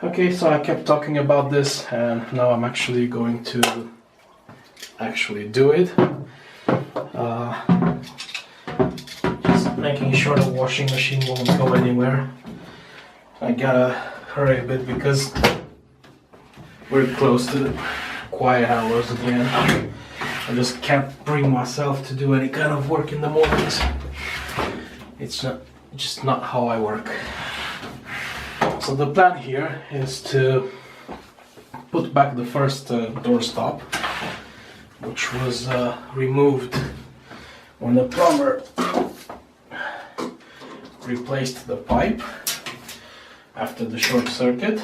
Okay, so I kept talking about this and now I'm actually going to do it. Just making sure the washing machine won't go anywhere. I gotta hurry a bit because we're close to the quiet hours again. I just can't bring myself to do any kind of work in the mornings. It's just not how I work. So the plan here is to put back the first doorstop, which was removed when the plumber replaced the pipe after the short circuit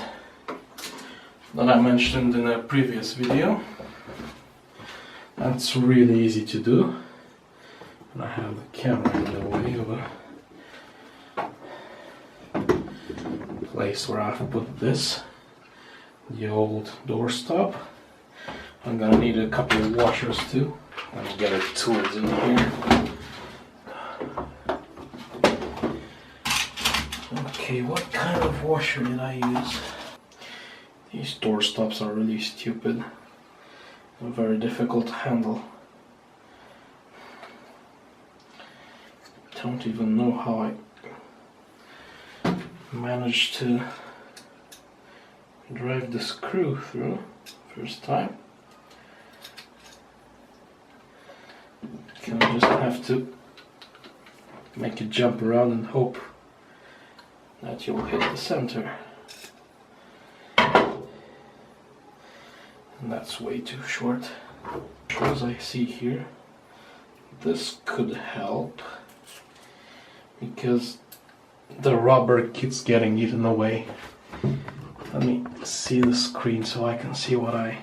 that I mentioned in a previous video. That's really easy to do, and I have the camera in the way of a place where I've put this, the old doorstop. I'm gonna need a couple of washers too. Let me get the tools in here. Okay, what kind of washer did I use? These doorstops are really stupid and very difficult to handle. Don't even know how I managed to drive the screw through first time. Can I just have to make it jump around and hope that you'll hit the center. And that's way too short. As I see here, this could help because the rubber keeps getting eaten away. Let me see the screen so I can see what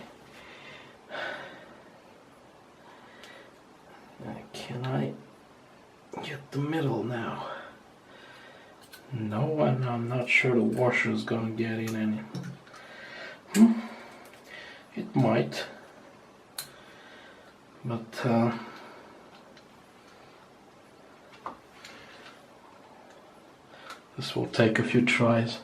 can I get the middle now? No, and I'm not sure the washer is gonna get in any. It might, but this will take a few tries.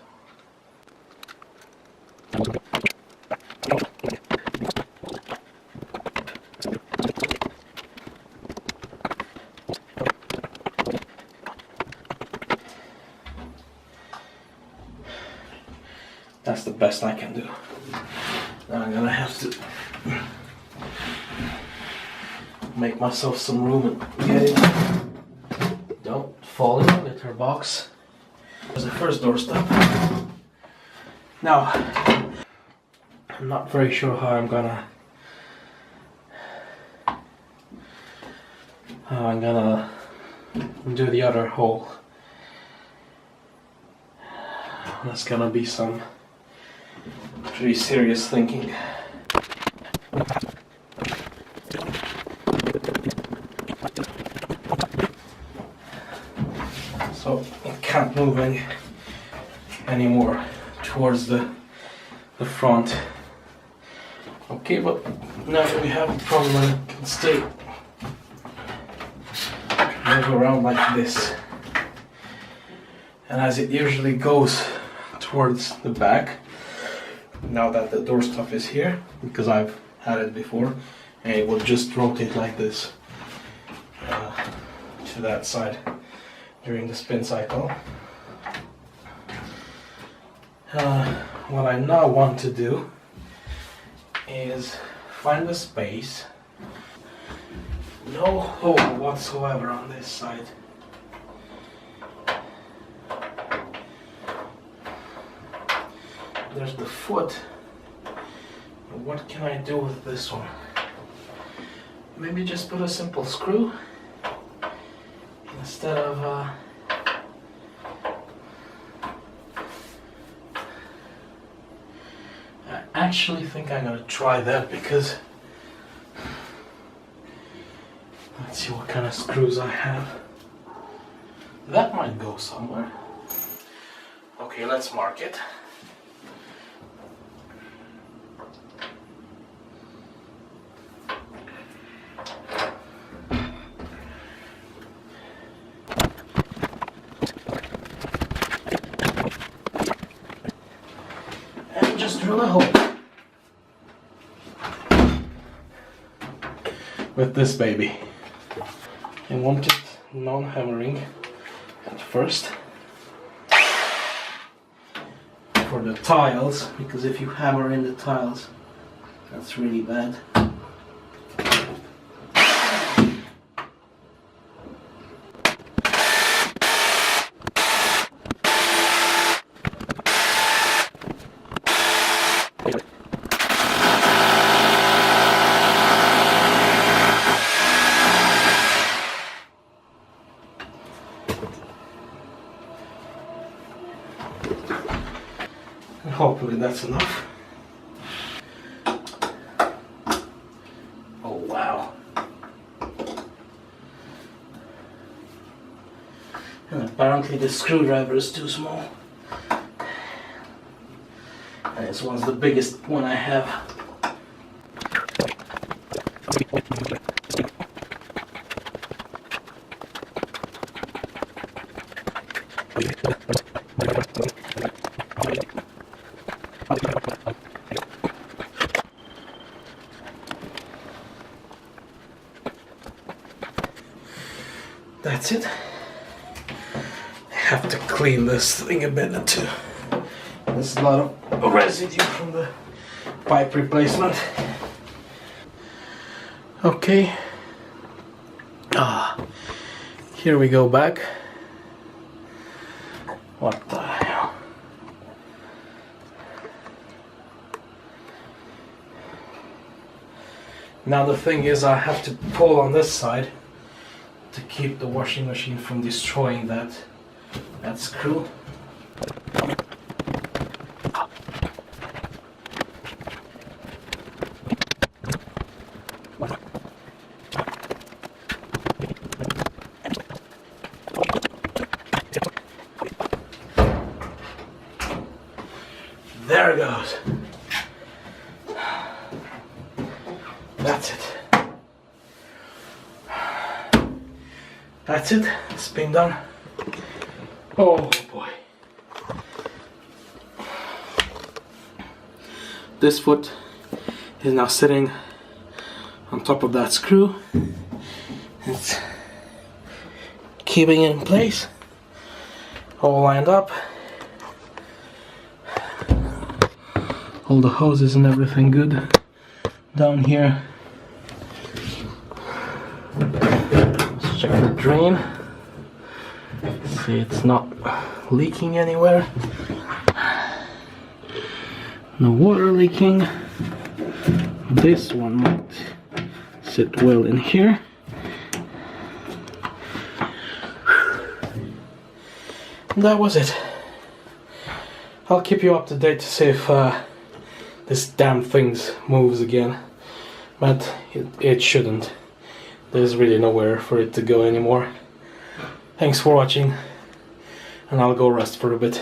That's the best I can do. Now I'm gonna have to make myself some room and get it. Don't fall in the litter box. There's the first doorstop. Now, I'm not very sure how I'm gonna do the other hole. That's gonna be some pretty serious thinking. So it can't move anymore towards the front. Okay, but now we have a problem that it can stay move around like this. And as it usually goes towards the back, now that the doorstop is here, because I've had it before, and it will just rotate like this to that side during the spin cycle. What I now want to do is find a space, no hole whatsoever on this side. There's the foot. What can I do with this one? Maybe just put a simple screw instead of I actually think I'm gonna try that because let's see what kind of screws I have. That might go somewhere. Okay, let's mark it. just drill a hole with this baby. I want it non-hammering at first for the tiles, because if you hammer in the tiles, that's really bad. And hopefully that's enough. Oh wow. And apparently the screwdriver is too small. And this one's the biggest one I have. That's it. I have to clean this thing a bit too. There's a lot of residue from the pipe replacement. Okay. Here we go back. What the hell? Now the thing is, I have to pull on this side to keep the washing machine from destroying that screw. There it goes. That's it. That's it. It's been done. Oh boy. This foot is now sitting on top of that screw. It's keeping it in place. All lined up. All the hoses and everything good down here. Let's check the drain. See, it's not leaking anywhere. No water leaking. This one might sit well in here. And that was it. I'll keep you up to date to see if this damn thing moves again, but it shouldn't. There's really nowhere for it to go anymore. Thanks for watching, and I'll go rest for a bit.